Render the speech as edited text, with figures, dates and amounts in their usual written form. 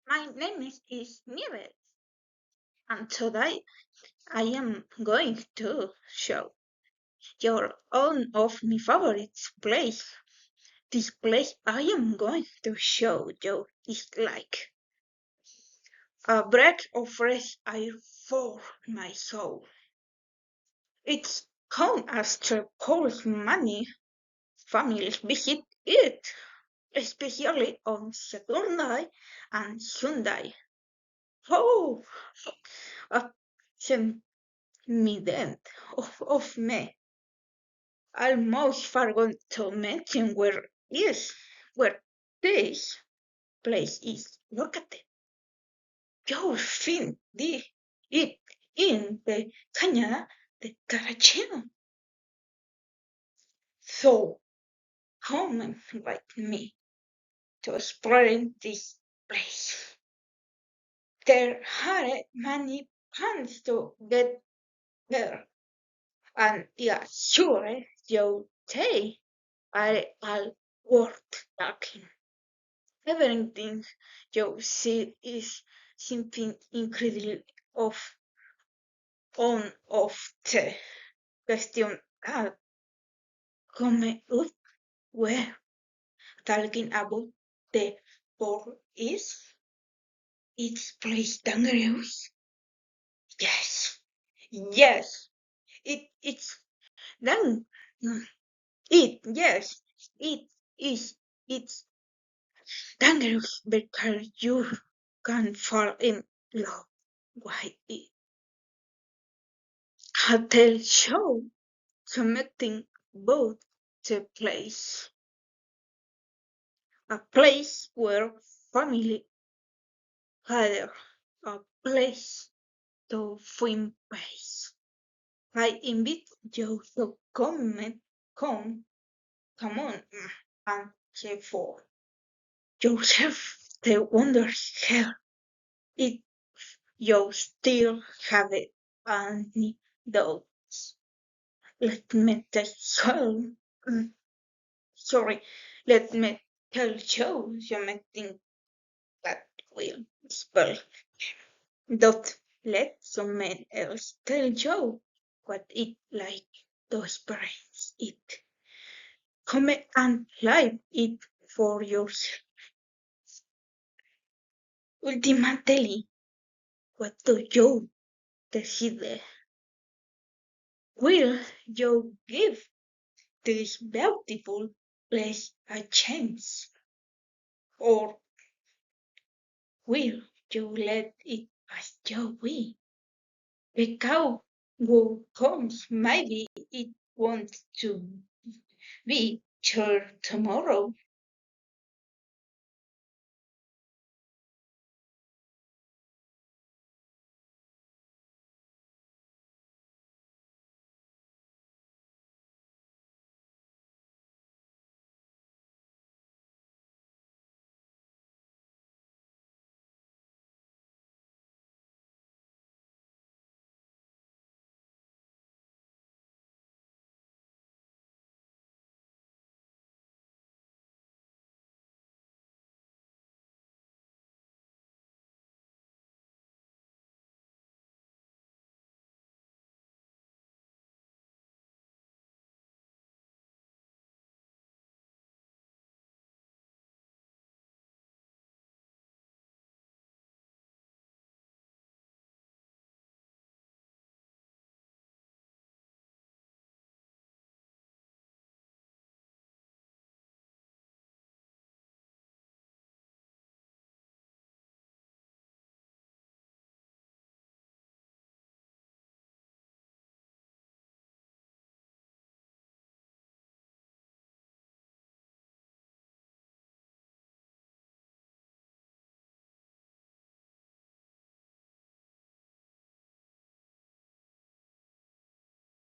My name is Nieves, and today I am going to show you one of my favorite place. This place I am going to show you is like a breath of fresh air for my soul. It's come as the cold many families visit it, especially on Saturday and Sunday. Oh, a sentiment of me. Almost forgot to mention where this place is located. You'll find it in the Canada de Caracheno. So come with me to explore this place. There are many plans to get there, and yeah, sure they are all worth talking. Everything you see is something incredible of on of the question that come up where talking about the war is its place dangerous. Yes, yes, it's dang it yes it is it's dangerous because you can fall in love. Why it hotel show connecting both the place, a place where family gather, a place to find peace. I invite you to come, come on, and check for yourself the wonders here. If you still have it any doubts, let me tell you, sorry, let me tell you something that will spell. Don't let someone else tell you what it like to experience it. Come and live it for yourself. Ultimately, what do you decide? Will you give this beautiful place a chance? Or will you let it pass your way? The cow who comes, maybe it wants to be sure tomorrow.